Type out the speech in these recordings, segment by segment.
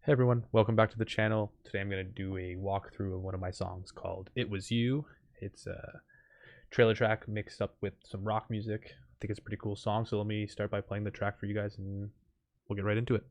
Hey everyone, welcome back to the channel. Today I'm going to do a walkthrough of one of my songs called It Was You. It's a trailer track mixed up with some rock music. I think it's a pretty cool song, so let me start by playing the track for you guys and we'll get right into it.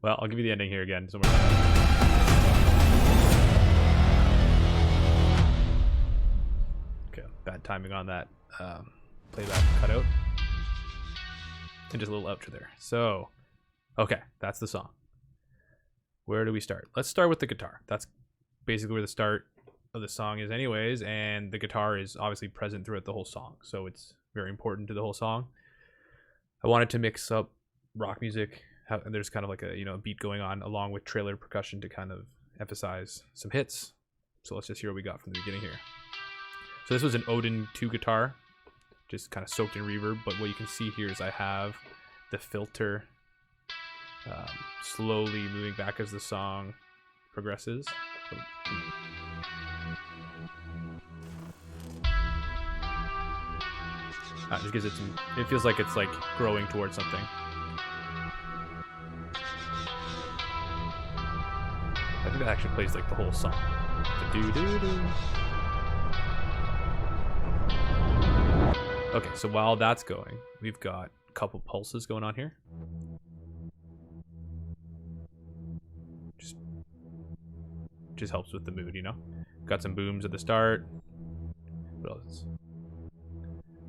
Well, I'll give you the ending here again. Somewhere. Okay, bad timing on that playback cutout. And just a little outro there. So, okay, that's the song. Where do we start? Let's start with the guitar. That's basically where the start of the song is anyways, and the guitar is obviously present throughout the whole song, so it's very important to the whole song. I wanted to mix up rock music, and there's kind of like a beat going on along with trailer percussion to kind of emphasize some hits. So let's just hear what we got from the beginning here. So this was an Odin 2 guitar, just kind of soaked in reverb, but what you can see here is I have the filter slowly moving back as the song progresses. Just gives it some, it feels like it's like growing towards something. I think that actually plays like the whole song. Okay, so while that's going, we've got a couple pulses going on here. Just helps with the mood, you know? Got some booms at the start. What else?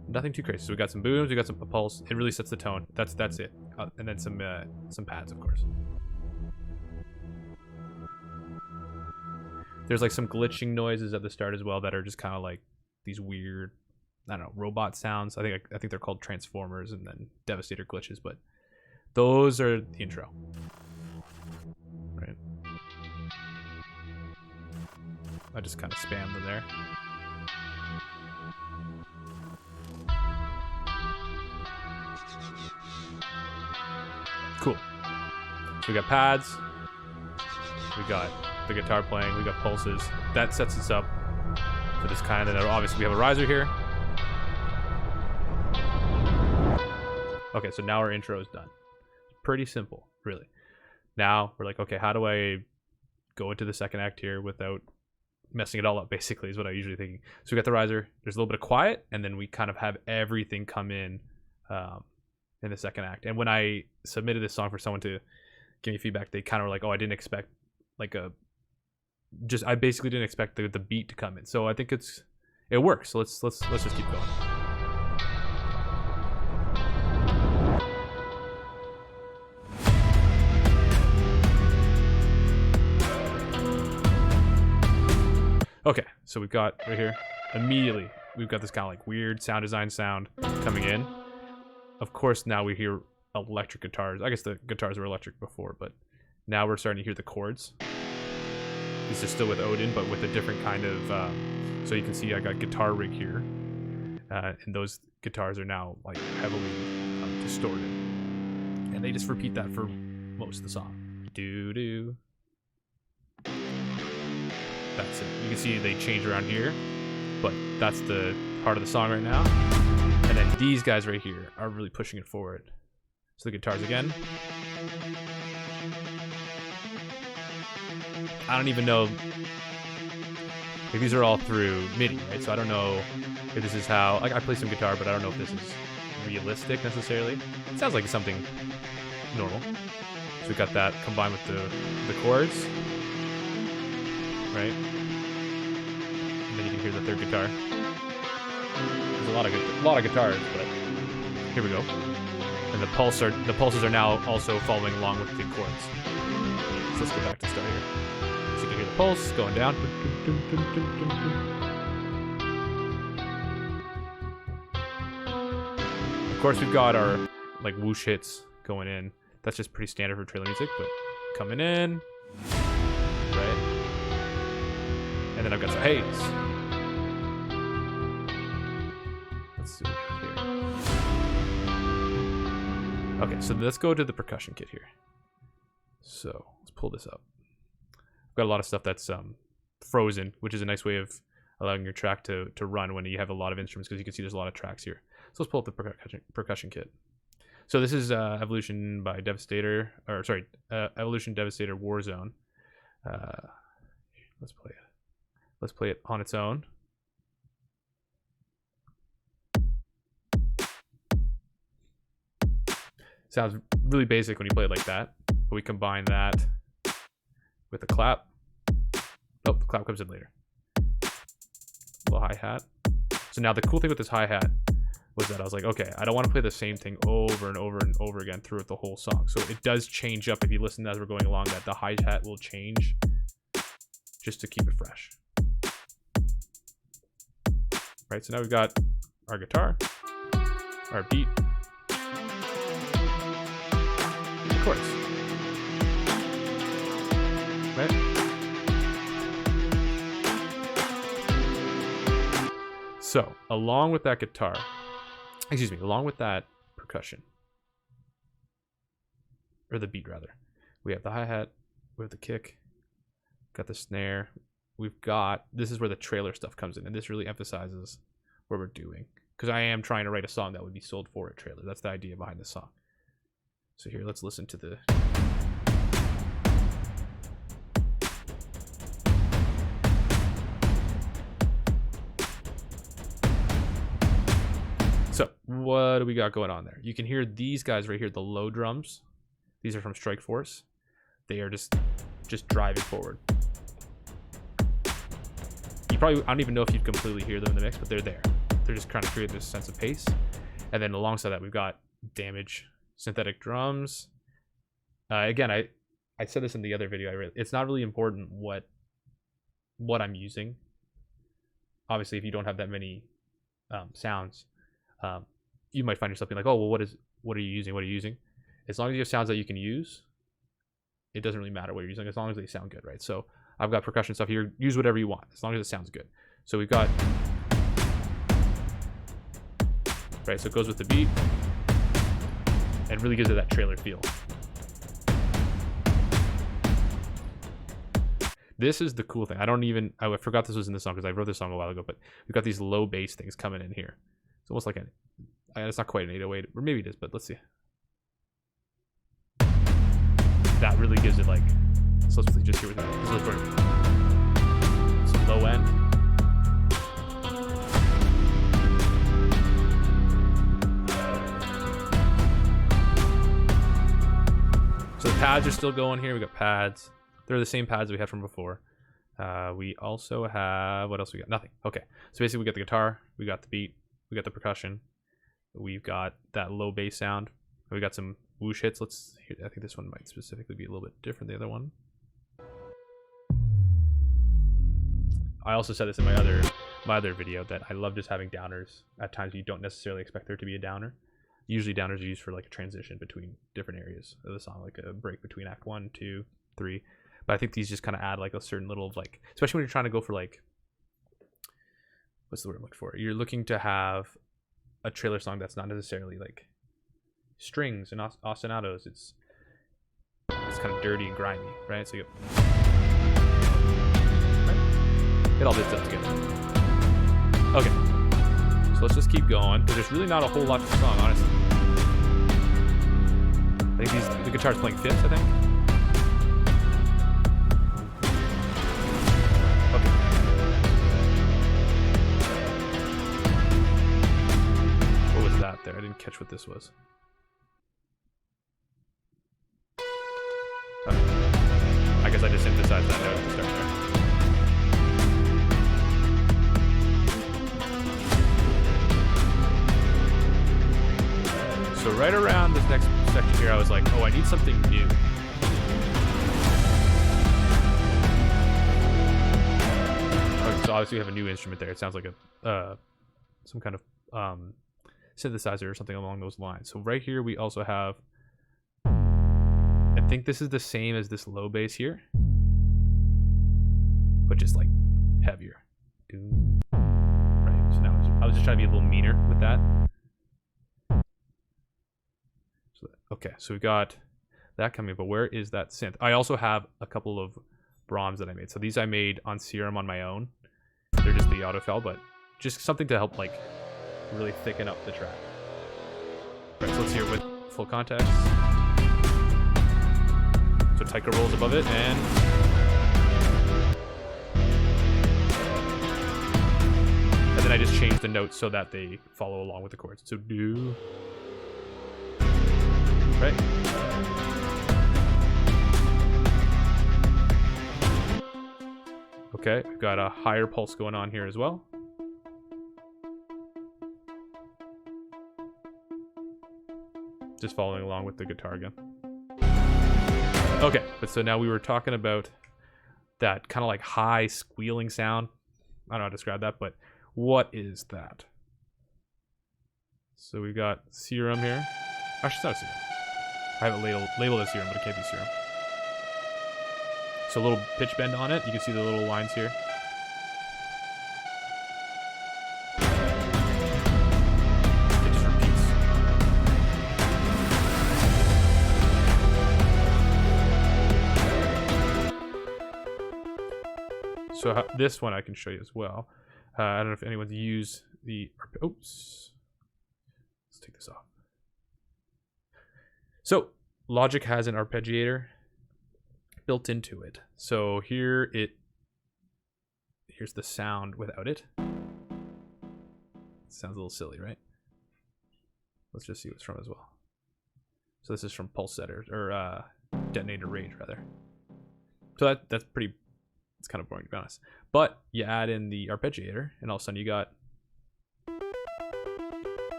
Nothing too crazy. So we got some booms, we got some pulse. It really sets the tone. That's it. And then some pads, of course. There's like some glitching noises at the start as well that are just kind of like these weird, I don't know, robot sounds. I think they're called transformers, and then Devastator glitches, but those are the intro. Right. I just kind of spam them there. Cool. So we got pads. We got the guitar playing. We got pulses. That sets us up for this kind of. Obviously, we have a riser here. Okay, so now our intro is done. Pretty simple, really. Now we're like, okay, how do I go into the second act here without messing it all up, basically, is what I usually think. So we got the riser, there's a little bit of quiet, and then we kind of have everything come in the second act. And when I submitted this song for someone to give me feedback, they kind of were like, oh, I didn't expect like I basically didn't expect the beat to come in. So I think it works. So let's just keep going. Okay, so we've got right here, immediately, we've got this kind of like weird sound design sound coming in. Of course, now we hear electric guitars. I guess the guitars were electric before, but now we're starting to hear the chords. This is still with Odin, but with a different kind of, so you can see I got guitar rig here. And those guitars are now like heavily distorted. And they just repeat that for most of the song. Doo-doo. That's it. You can see they change around here, but that's the part of the song right now. And then these guys right here are really pushing it forward. So the guitars again. I don't even know. Like, these are all through MIDI, right? So I don't know if this is how. Like, I play some guitar, but I don't know if this is realistic necessarily. It sounds like something normal. So we got that combined with the chords. Right? And then you can hear the third guitar. There's a lot of guitars, but here we go. And the pulses are now also following along with the chords. So let's go back to start here. So you can hear the pulse going down. Of course, we've got our like whoosh hits going in. That's just pretty standard for trailer music, but coming in, right? And then I've got some haze. Let's see what we have here. Okay, so let's go to the percussion kit here. So let's pull this up. I've got a lot of stuff that's frozen, which is a nice way of allowing your track to run when you have a lot of instruments, because you can see there's a lot of tracks here. So let's pull up the percussion kit. So this is Evolution by Devastator, or sorry, Evolution Devastator Warzone. Let's play it. Let's play it on its own. Sounds really basic when you play it like that, but we combine that with a clap. Oh, the clap comes in later. Little hi-hat. So now the cool thing with this hi-hat was that I was like, okay, I don't want to play the same thing over and over and over again throughout the whole song. So it does change up if you listen as we're going along, that the hi-hat will change just to keep it fresh. Right, so now we've got our guitar, our beat, of course. Right? So, along with that guitar, along with that percussion, or the beat rather, we have the hi-hat, we have the kick, got the snare. This is where the trailer stuff comes in, and this really emphasizes what we're doing, because I am trying to write a song that would be sold for a trailer. That's the idea behind the song. So here, let's listen to the... So what do we got going on there? You can hear these guys right here, the low drums. These are from Strike Force. They are just driving forward. I don't even know if you'd completely hear them in the mix, but they're there. They're just trying to create this sense of pace. And then alongside that, we've got Damage synthetic drums. Again, I said this in the other video. It's not really important what I'm using. Obviously, if you don't have that many sounds, you might find yourself being like, oh, well, what are you using? What are you using? As long as you have sounds that you can use, it doesn't really matter what you're using, as long as they sound good, right? So I've got percussion stuff here. Use whatever you want, as long as it sounds good. So we've got, right, so it goes with the beat and really gives it that trailer feel. This is the cool thing. I forgot this was in the song because I wrote this song a while ago, but we've got these low bass things coming in here. It's almost like it's not quite an 808, or maybe it is, but let's see. That really gives it like, so let's just hear what that is. Some low low end. So the pads are still going here. We got pads. They're the same pads we had from before. We also have, what else we got? Nothing. Okay. So basically we got the guitar, we got the beat, we got the percussion, we've got that low bass sound, we got some whoosh hits. I think this one might specifically be a little bit different than the other one. I also said this in my other video that I love just having downers. At times you don't necessarily expect there to be a downer. Usually downers are used for like a transition between different areas of the song, like a break between act 1, 2, 3. But I think these just kind of add like a certain little like, especially when you're trying to go for like, what's the word I'm looking for? You're looking to have a trailer song that's not necessarily like strings and ostinatos. It's kind of dirty and grimy, right? So you get all this stuff together. Okay, so let's just keep going because there's really not a whole lot to the song, honestly. I think the guitar's playing fifths, I think. Okay. What was that there? I didn't catch what this was. I guess I just synthesized that note at the start there. So right around this next section here, I was like, oh, I need something new. Okay, so obviously we have a new instrument there. It sounds like a some kind of synthesizer or something along those lines. So right here we also have, I think this is the same as this low bass here, but just like heavier. Right, so now I was just trying to be a little meaner with that. Okay, so we got that coming, but where is that synth? I also have a couple of Brahms that I made. So these I made on Serum on my own. They're just the Autofell, but just something to help like really thicken up the track. Right, so let's hear it with full context. So Taika rolls above it, and then I just change the notes so that they follow along with the chords. So do. Right. Okay, we've got a higher pulse going on here as well. Just following along with the guitar again. Okay, but so now we were talking about that kind of like high squealing sound. I don't know how to describe that, but what is that? So we've got Serum here. Actually, it's not a Serum. I have it labeled as Serum, but it can't be Serum. So a little pitch bend on it. You can see the little lines here. It just repeats. So this one I can show you as well. I don't know if anyone's used the... Oops. Let's take this off. So Logic has an arpeggiator built into it. So here's the sound without it. Sounds a little silly, right? Let's just see what's from as well. So this is from Pulse Setter, or Detonator Rage rather. So that's pretty, it's kind of boring to be honest. But you add in the arpeggiator and all of a sudden you got,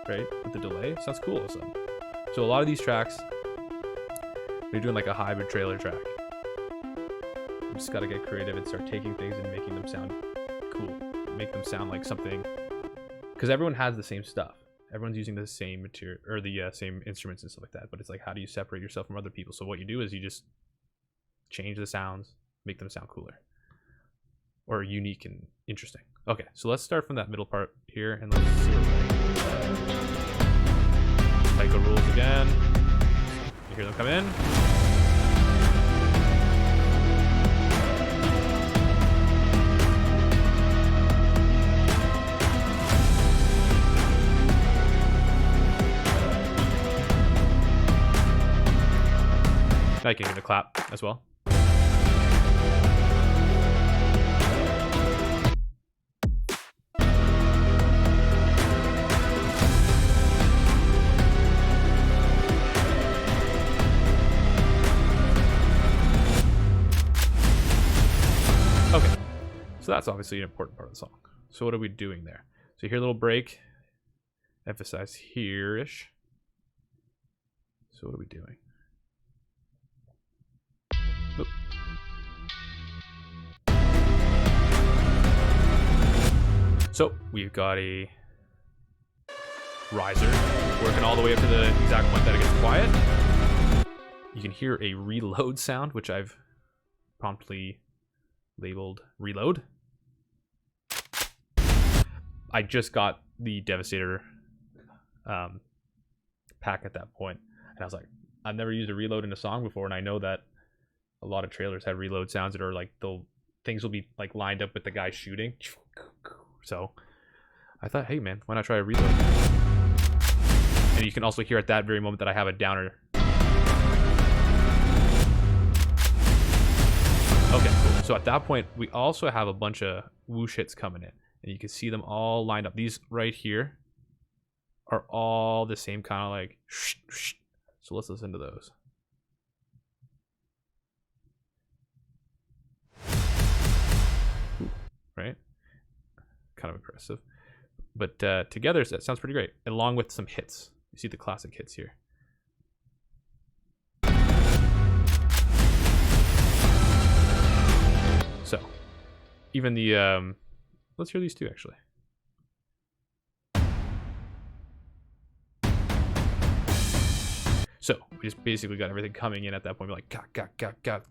right, with the delay, sounds cool all of a sudden. So a lot of these tracks, they're doing like a hybrid trailer track. You just gotta get creative and start taking things and making them sound cool. Make them sound like something, because everyone has the same stuff. Everyone's using the same material, or the same instruments and stuff like that. But it's like, how do you separate yourself from other people? So what you do is you just change the sounds, make them sound cooler, or unique and interesting. Okay, so let's start from that middle part here, and let's see what Taika rules again. You hear them come in. Now you can hear the clap as well. So that's obviously an important part of the song. So what are we doing there? So you hear a little break. Emphasize here-ish. So what are we doing? Oop. So we've got a riser working all the way up to the exact point that it gets quiet. You can hear a reload sound, which I've promptly labeled reload. I just got the Devastator pack at that point, and I was like, I've never used a reload in a song before, and I know that a lot of trailers have reload sounds that are like things will be like lined up with the guy shooting. So I thought, hey man, why not try a reload? And you can also hear at that very moment that I have a downer. Okay, cool. So at that point, we also have a bunch of whoosh hits coming in, and you can see them all lined up. These right here are all the same kind of like shh, shh. So let's listen to those. Right? Kind of aggressive. But together, that sounds pretty great, along with some hits. You see the classic hits here. So, even the, let's hear these two actually. So, we just basically got everything coming in at that point. We're like, got.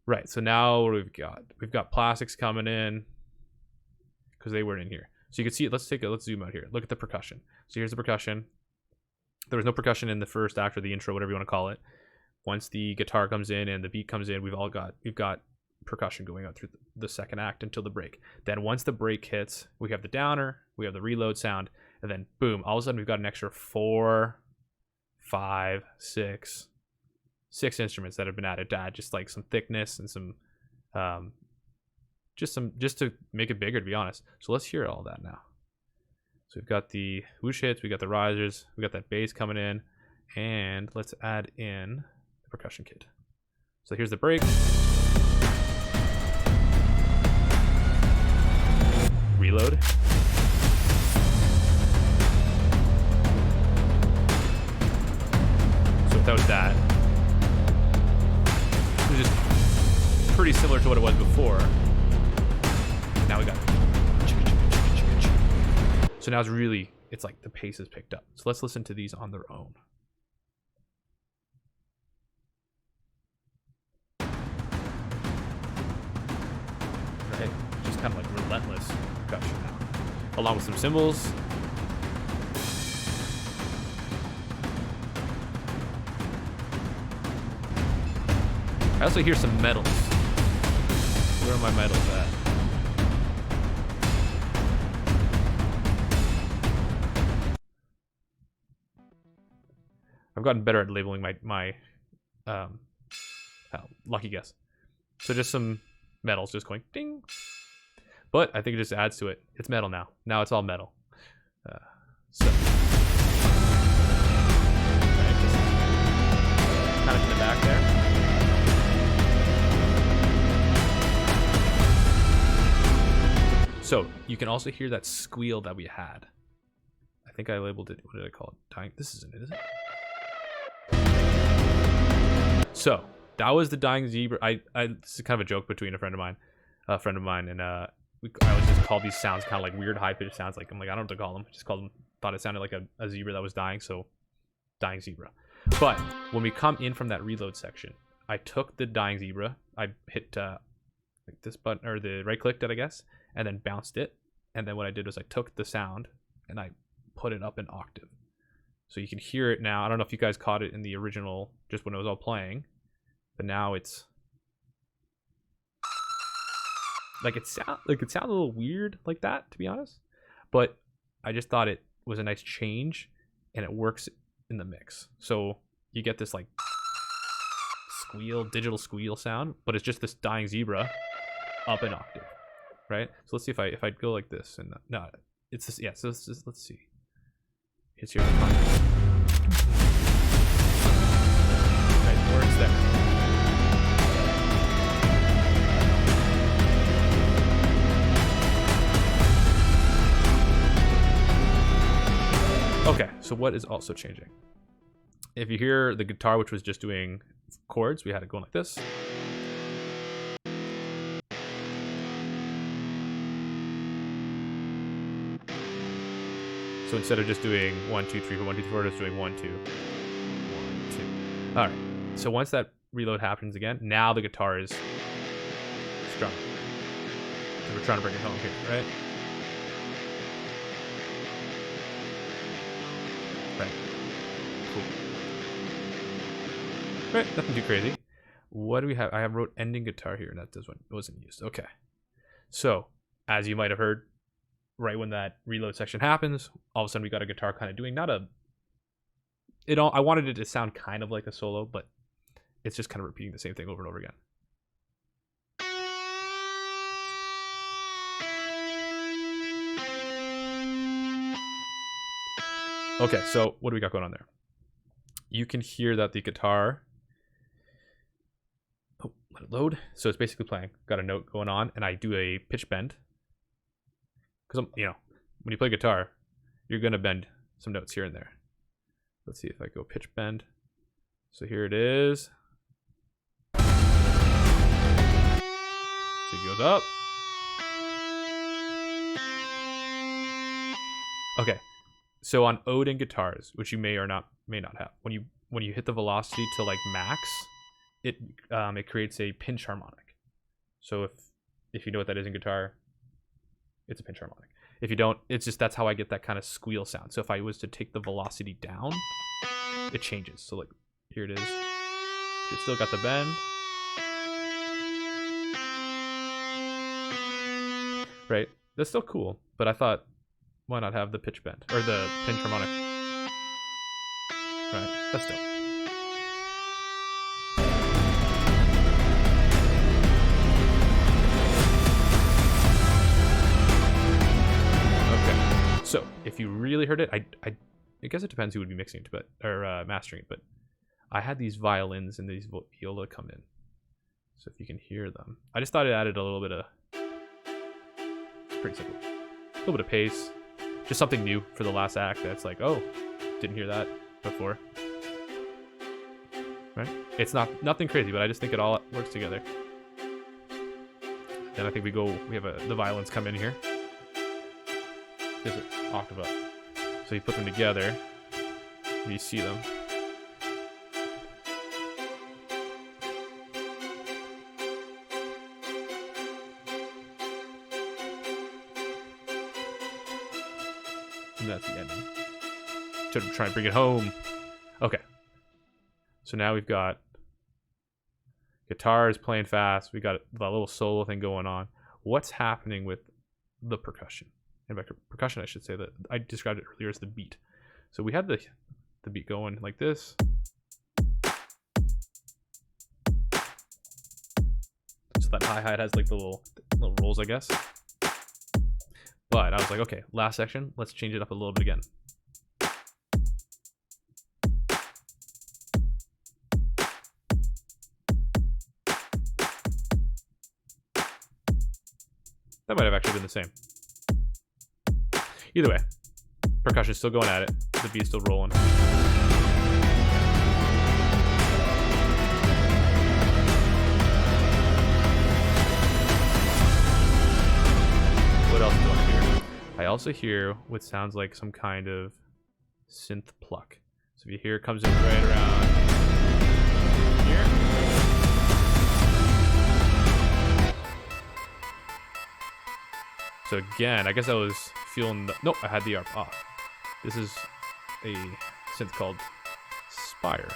Right, so now what we've got plastics coming in, because they weren't in here. So you can see it, let's zoom out here. Look at the percussion. So here's the percussion. There was no percussion in the first act or the intro, whatever you want to call it. Once the guitar comes in and the beat comes in, we've got percussion going out through the second act until the break. Then once the break hits, we have the downer, we have the reload sound, and then boom, all of a sudden we've got an extra 4, 5, 6 instruments that have been added to add just like some thickness and some just to make it bigger, to be honest. So let's hear all that now. So we've got the whoosh hits, we got the risers, we got that bass coming in, and let's add in the percussion kit. So here's the break. Reload. So without that, it was just pretty similar to what it was before. Now we got. So now it's like the pace is picked up. So let's listen to these on their own. Right? Just kind of like relentless percussion now. Along with some cymbals. I also hear some medals. Where are my medals at? I've gotten better at labeling my lucky guess. So just some medals just going ding. But I think it just adds to it. It's metal now. Now it's all metal. So. Right, just kind of in the back there. So you can also hear that squeal that we had. I think I labeled it. What did I call it? Dying. This isn't it, is it? So that was the dying zebra. This is kind of a joke between a friend of mine, and I always just call these sounds kind of like weird high pitched sounds. Like I'm like I don't know what to call them. I just called them. Thought it sounded like a zebra that was dying. So dying zebra. But when we come in from that reload section, I took the dying zebra. I hit like this button or the right clicked it, I guess, and then bounced it. And then what I did was I took the sound and I put it up an octave. So you can hear it now. I don't know if you guys caught it in the original, just when it was all playing, but now it's like it sounds a little weird like that, to be honest. But I just thought it was a nice change, and it works in the mix. So you get this like digital squeal sound, but it's just this dying zebra up an octave, right? So let's see if I go like this, and no, it's this. Yeah. So let's see. It's here. Right, words there. So what is also changing? If you hear the guitar, which was just doing chords, we had it going like this. So instead of just doing 1, 2, 3, 4, 1, 2, 3, 4, it's doing 1, 2, 1, 2. All right. So once that reload happens again, now the guitar is strung. So we're trying to bring it home here, right? Right. Cool. Right. Nothing too crazy. What do we have? I have wrote ending guitar here, and that wasn't used. Okay. So as you might have heard, right when that reload section happens, all of a sudden we got a guitar kind of doing I wanted it to sound kind of like a solo, but it's just kind of repeating the same thing over and over again. Okay, so what do we got going on there? You can hear that the guitar, let it load. So it's basically playing, got a note going on, and I do a pitch bend. Because, when you play guitar, you're going to bend some notes here and there. Let's see if I go pitch bend. So here it is. So it goes up. Okay. So on Odin guitars, which you may not have, when you hit the velocity to like max, it creates a pinch harmonic. So if you know what that is in guitar, it's a pinch harmonic. If you don't, it's just, that's how I get that kind of squeal sound. So if I was to take the velocity down, it changes. So like, here it is. You still got the bend. Right? That's still cool, but I thought, why not have the pitch bend? Or the pinch harmonic. Right, that's dope. So if you really heard it, I guess it depends who would be mixing it, or mastering it. But I had these violins and these viola come in, so if you can hear them, I just thought it added a little bit of. It's pretty simple, a little bit of pace, just something new for the last act. That's like, oh, didn't hear that before, right? It's nothing crazy, but I just think it all works together. Then I think we have the violins come in here. There's an octave up. So you put them together, and you see them. And that's the ending. To try and bring it home. Okay. So now we've got guitars playing fast. We got the little solo thing going on. What's happening with the percussion? And by percussion, I should say that I described it earlier as the beat. So we had the beat going like this. So that hi-hat has like the little rolls, I guess. But I was like, okay, last section, let's change it up a little bit again. That might have actually been the same. Either way, percussion's still going at it. The beat's still rolling. What else do I hear? I also hear what sounds like some kind of synth pluck. So if you hear it comes in right around here. So again, I guess I was feeling nope, I had the ARP off. This is a synth called Spire.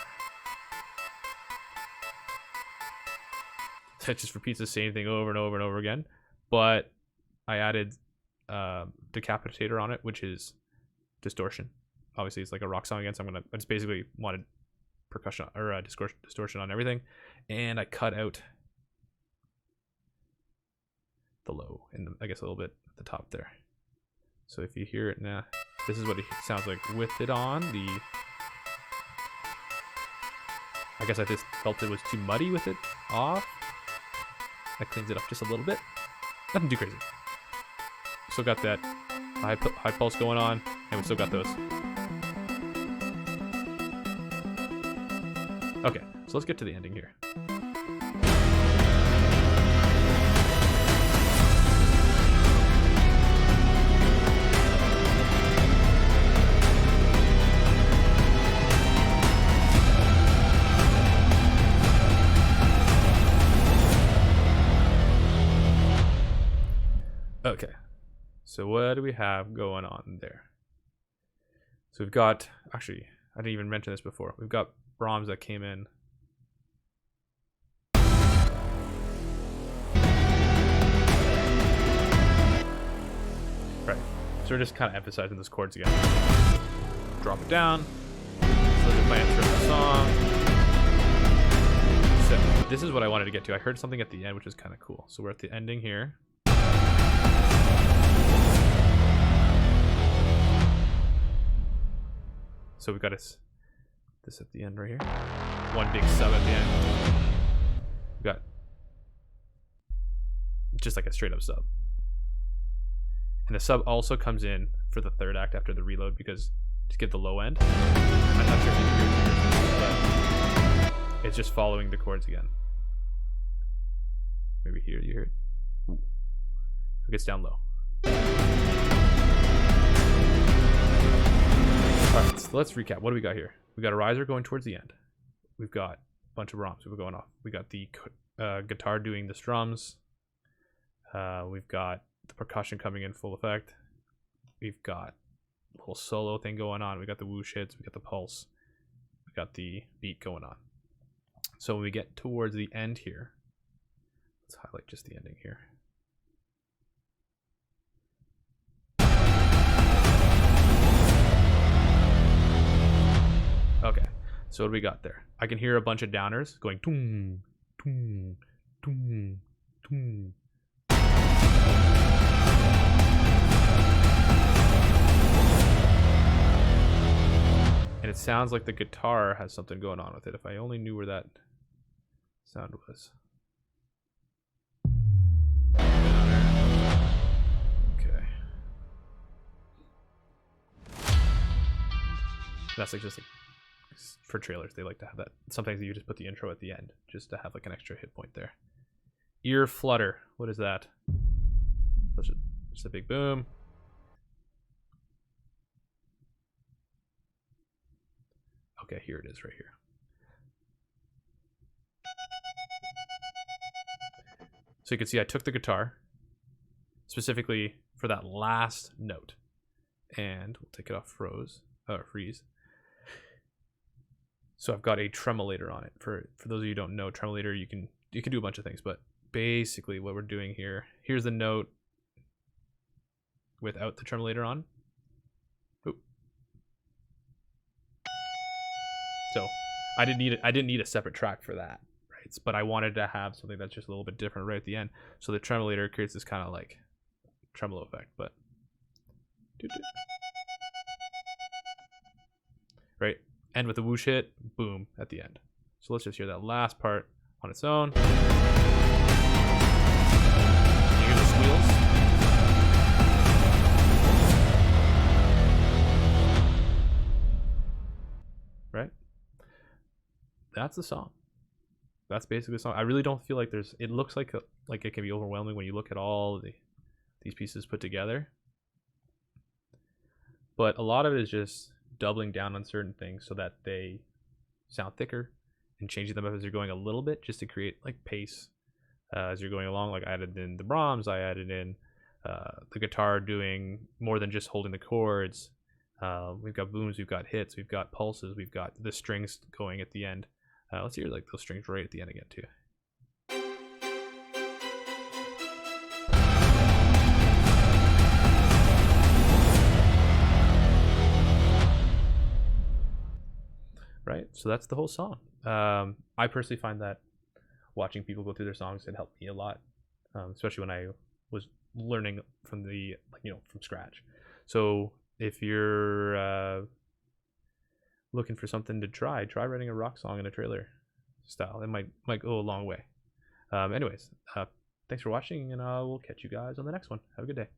That just repeats the same thing over and over and over again. But I added Decapitator on it, which is distortion. Obviously, it's like a rock song again, so I just basically wanted percussion or distortion on everything, and I cut out the low and I guess a little bit at the top there. So if you hear it now, this is what it sounds like with it on. I guess I just felt it was too muddy with it off. That cleans it up just a little bit. Nothing too crazy. Still got that high pulse going on, and we still got those. Okay, so let's get to the ending here. Okay, so what do we have going on there? So we've got, actually, I didn't even mention this before. We've got Brahms that came in. Right, so we're just kind of emphasizing those chords again. Drop it down. So this is my intro to the song. So this is what I wanted to get to. I heard something at the end, which is kind of cool. So we're at the ending here. So we've got this at the end right here. One big sub at the end. We've got just like a straight up sub. And the sub also comes in for the third act after the reload because to get the low end. I'm not sure if you can hear it, but it's just following the chords again. Maybe here you hear it. Ooh. It gets down low. Alright, so let's recap. What do we got here? We got a riser going towards the end. We've got a bunch of Brahms going off. We got the guitar doing the strums. We've got the percussion coming in full effect. We've got a little solo thing going on. We got the whoosh hits. We got the pulse. We got the beat going on. So when we get towards the end here, let's highlight just the ending here. Okay, so what do we got there? I can hear a bunch of downers going toom, toom, toom, toom. And it sounds like the guitar has something going on with it. If I only knew where that sound was. Okay. That's like just like for trailers, they like to have that. Sometimes you just put the intro at the end just to have like an extra hit point there. Ear flutter. What is that? Just a big boom. Okay, here it is right here. So you can see I took the guitar specifically for that last note, and we'll take it off freeze. So I've got a tremolator on it. For those of you who don't know, tremolator, you can do a bunch of things, but basically what we're doing here, here's the note without the tremolator on. Oop. So I didn't need a separate track for that, right? But I wanted to have something that's just a little bit different right at the end. So the tremolator creates this kind of like tremolo effect, but right? End with a whoosh hit, boom, at the end. So let's just hear that last part on its own. You hear the squeals? Right? That's the song. That's basically the song. I really don't feel like there's, it looks like it can be overwhelming when you look at all these pieces put together. But a lot of it is just doubling down on certain things so that they sound thicker and changing them up as you're going a little bit just to create like pace as you're going along. Like I added in the Brahms, I added in the guitar doing more than just holding the chords. We've got booms, we've got hits, we've got pulses, we've got the strings going at the end. Let's hear like those strings right at the end again too. Right, so that's the whole song. I personally find that watching people go through their songs, it helped me a lot, especially when I was learning from from scratch. So if you're looking for something to try writing a rock song in a trailer style. It might go a long way. Anyways, thanks for watching, and we'll catch you guys on the next one. Have a good day.